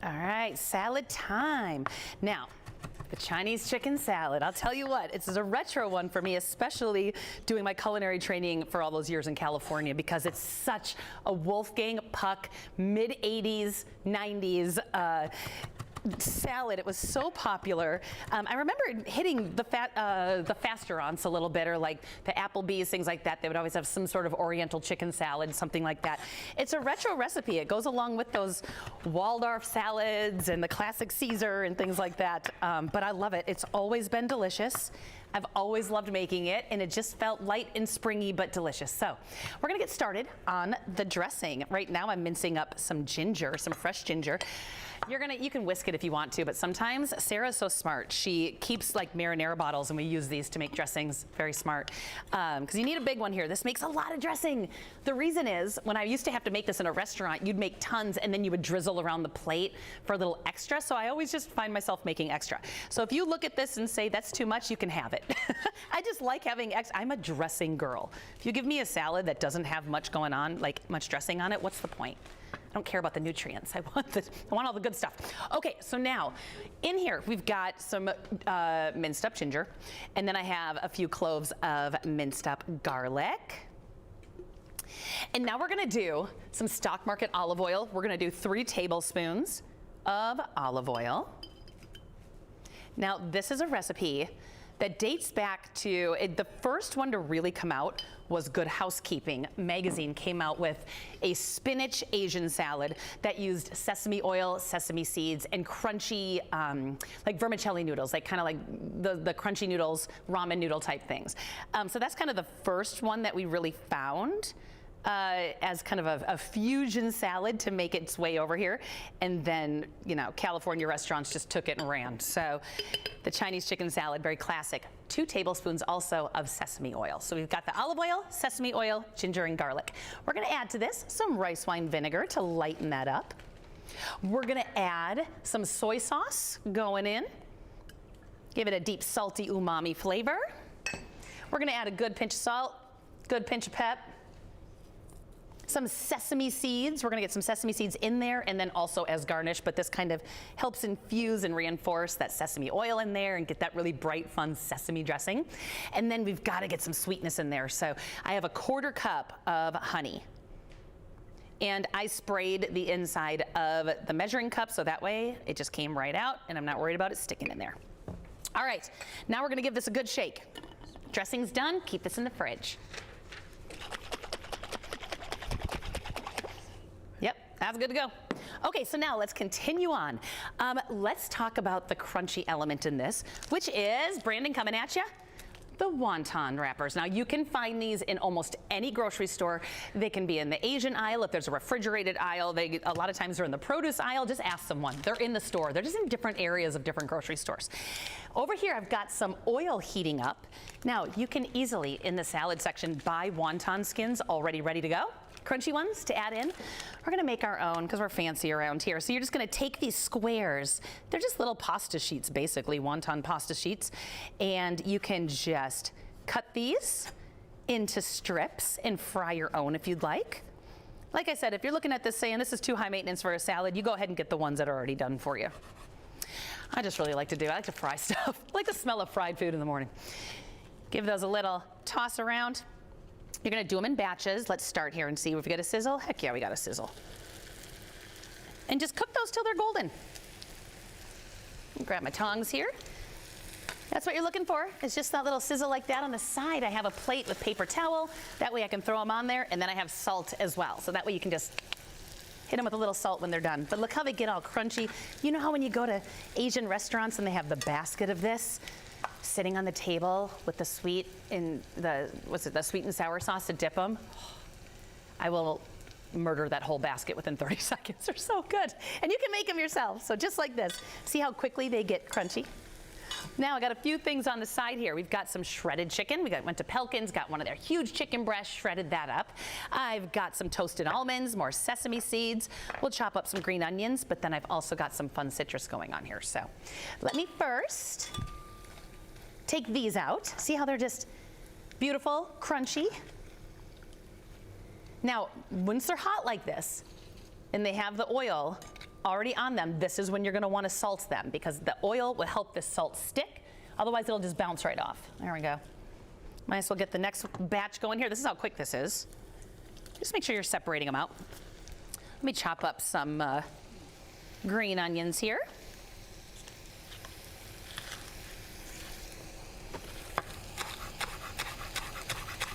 All right, salad time. Now, the Chinese chicken salad, I'll tell you what, it's a retro one for me, especially doing my culinary training for all those years in California, because it's such a Wolfgang Puck mid-80s, 90s salad. It was so popular. I remember hitting the fasterants a little bit, or like the Applebee's, things like that. They would always have some sort of Oriental chicken salad, something like that. It's a retro recipe. It goes along with those Waldorf salads and the classic Caesar and things like that. But I love it. It's always been delicious. I've always loved making it, and it just felt light and springy but delicious. So we're gonna get started on the dressing. Right now I'm mincing up some ginger, some fresh ginger. You can whisk it if you want to, but sometimes Sarah's so smart. She keeps like marinara bottles, and we use these to make dressings. Very smart. Because you need a big one here. This makes a lot of dressing. The reason is, when I used to have to make this in a restaurant, you'd make tons and then you would drizzle around the plate for a little extra. So I always just find myself making extra. So if you look at this and say that's too much, you can have it. I just like having extra. I'm a dressing girl. If you give me a salad that doesn't have much going on, like much dressing on it, what's the point? I don't care about the nutrients. I want all the good stuff. Okay, so now in here we've got some minced up ginger, and then I have a few cloves of minced up garlic. And now we're gonna do some stock market olive oil. We're gonna do 3 tablespoons of olive oil. Now this is a recipe that dates back to, the first one to really come out was Good Housekeeping magazine came out with a spinach Asian salad that used sesame oil, sesame seeds, and crunchy, like vermicelli noodles, like kind of like the crunchy noodles, ramen noodle type things. So that's kind of the first one that we really found as kind of a fusion salad to make its way over here. And then, you know, California restaurants just took it and ran. So the Chinese chicken salad, very classic. 2 tablespoons also of sesame oil. So we've got the olive oil, sesame oil, ginger, and garlic. We're gonna add to this some rice wine vinegar to lighten that up. We're gonna add some soy sauce going in. Give it a deep, salty, umami flavor. We're gonna add a good pinch of salt, good pinch of pep, some sesame seeds. We're gonna get some sesame seeds in there, and then also as garnish, but this kind of helps infuse and reinforce that sesame oil in there and get that really bright, fun sesame dressing. And then we've gotta get some sweetness in there. So I have a 1/4 cup of honey. And I sprayed the inside of the measuring cup, so that way it just came right out, and I'm not worried about it sticking in there. All right, now we're gonna give this a good shake. Dressing's done, keep this in the fridge. Yep, that's good to go. Okay, so now let's continue on. Let's talk about the crunchy element in this, which is, Brandon, coming at you, the wonton wrappers. Now you can find these in almost any grocery store. They can be in the Asian aisle. If there's a refrigerated aisle, a lot of times they're in the produce aisle. Just ask someone. They're in the store. They're just in different areas of different grocery stores. Over here, I've got some oil heating up. Now you can easily, in the salad section, buy wonton skins already ready to go. Crunchy ones to add in. We're gonna make our own because we're fancy around here. So you're just gonna take these squares. They're just little pasta sheets, basically, wonton pasta sheets. And you can just cut these into strips and fry your own if you'd like. Like I said, if you're looking at this saying this is too high maintenance for a salad, you go ahead and get the ones that are already done for you. I just really like to do it. I like to fry stuff. I like the smell of fried food in the morning. Give those a little toss around. You're gonna do them in batches. Let's start here and see if we get a sizzle. Heck yeah, we got a sizzle. And just cook those till they're golden. Grab my tongs here. That's what you're looking for. It's just that little sizzle like that on the side. I have a plate with paper towel. That way I can throw them on there, and then I have salt as well. So that way you can just hit them with a little salt when they're done. But look how they get all crunchy. You know how when you go to Asian restaurants and they have the basket of this? Sitting on the table with the sweet and the sweet and sour sauce to dip them. I will murder that whole basket within 30 seconds. They're so good. And you can make them yourself. So just like this. See how quickly they get crunchy? Now I got a few things on the side here. We've got some shredded chicken. Went to Pelkin's, got one of their huge chicken breasts, shredded that up. I've got some toasted almonds, more sesame seeds. We'll chop up some green onions, but then I've also got some fun citrus going on here. So let me first take these out. See how they're just beautiful, crunchy? Now, once they're hot like this, and they have the oil, already on them, this is when you're gonna wanna salt them because the oil will help this salt stick. Otherwise it'll just bounce right off. There we go. Might as well get the next batch going here. This is how quick this is. Just make sure you're separating them out. Let me chop up some green onions here.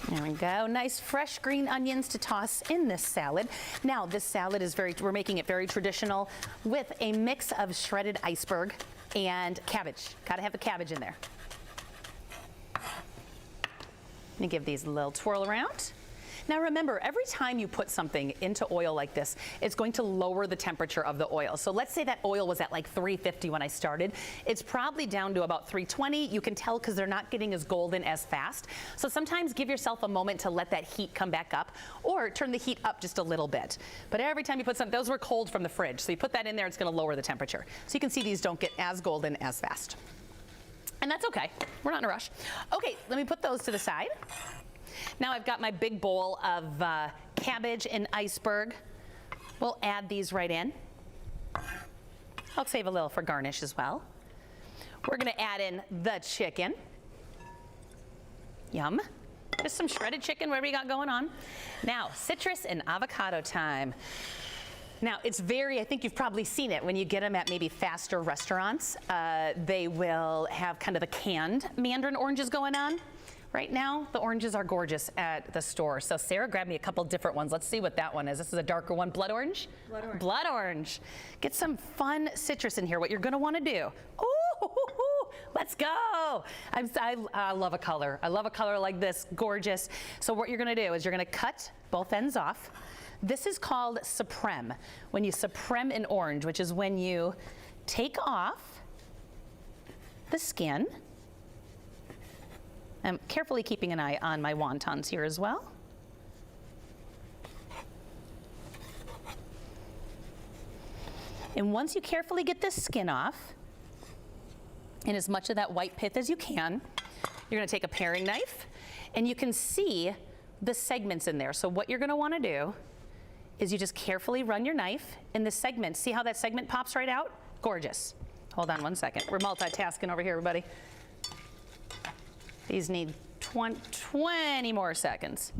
There we go. Nice fresh green onions to toss in this salad. Now this salad is we're making it very traditional with a mix of shredded iceberg and cabbage. Gotta have the cabbage in there. Let me give these a little twirl around. Now remember, every time you put something into oil like this, it's going to lower the temperature of the oil. So let's say that oil was at like 350 when I started. It's probably down to about 320. You can tell because they're not getting as golden as fast. So sometimes give yourself a moment to let that heat come back up or turn the heat up just a little bit. But every time you put something, those were cold from the fridge. So you put that in there, it's gonna lower the temperature. So you can see these don't get as golden as fast. And that's okay, we're not in a rush. Okay, let me put those to the side. Now I've got my big bowl of cabbage and iceberg. We'll add these right in. I'll save a little for garnish as well. We're gonna add in the chicken. Yum. Just some shredded chicken, whatever you got going on. Now, citrus and avocado time. Now, it's I think you've probably seen it when you get them at maybe faster restaurants. They will have kind of the canned mandarin oranges going on. Right now, the oranges are gorgeous at the store. So Sarah grabbed me a couple different ones. Let's see what that one is. This is a darker one. Blood orange? Blood orange. Blood orange. Get some fun citrus in here. What you're gonna wanna do. Ooh, let's go. I love a color. I love a color like this, gorgeous. So what you're gonna do is you're gonna cut both ends off. This is called supreme. When you supreme an orange, which is when you take off the skin. I'm carefully keeping an eye on my wontons here as well. And once you carefully get this skin off, and as much of that white pith as you can, you're gonna take a paring knife, and you can see the segments in there. So what you're gonna wanna do is you just carefully run your knife in the segment. See how that segment pops right out? Gorgeous. Hold on one second. We're multitasking over here, everybody. These need 20 more seconds.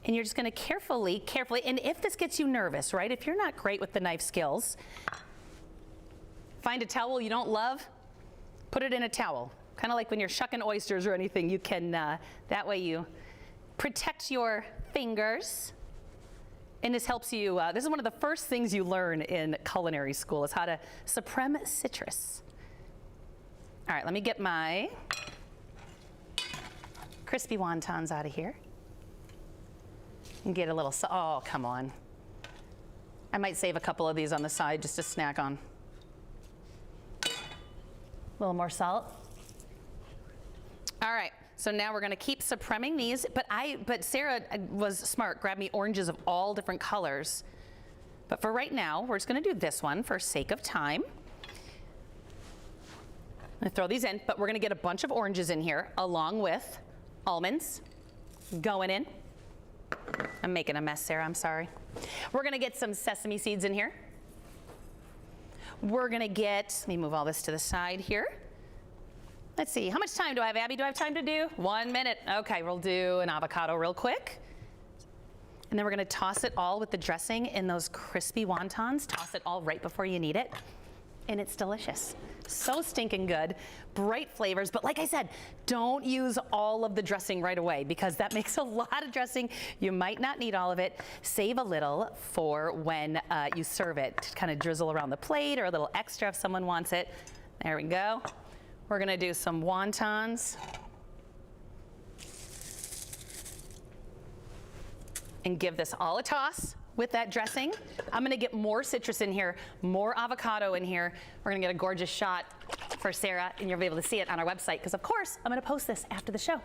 And you're just gonna carefully, and if this gets you nervous, right? If you're not great with the knife skills, find a towel you don't love, put it in a towel. Kind of like when you're shucking oysters or anything, you can, that way you protect your fingers. And this helps you, this is one of the first things you learn in culinary school is how to supreme citrus. All right, let me get my crispy wontons out of here. And get a little, oh, come on. I might save a couple of these on the side just to snack on. A little more salt. All right, so now we're gonna keep supreming these, but Sarah was smart, grabbed me oranges of all different colors. But for right now, we're just gonna do this one for sake of time. I'm gonna throw these in, but we're gonna get a bunch of oranges in here along with almonds going in. I'm making a mess, Sarah, I'm sorry. We're gonna get some sesame seeds in here. We're gonna get, let me move all this to the side here. Let's see, how much time do I have, Abby? Do I have time to do? 1 minute. Okay, we'll do an avocado real quick. And then we're gonna toss it all with the dressing in those crispy wontons. Toss it all right before you need it. And it's delicious. So stinking good, bright flavors, but like I said, don't use all of the dressing right away because that makes a lot of dressing. You might not need all of it. Save a little for when you serve it, to kind of drizzle around the plate or a little extra if someone wants it. There we go. We're gonna do some wontons. And give this all a toss with that dressing. I'm gonna get more citrus in here, more avocado in here. We're gonna get a gorgeous shot for Sarah, and you'll be able to see it on our website, because of course, I'm gonna post this after the show.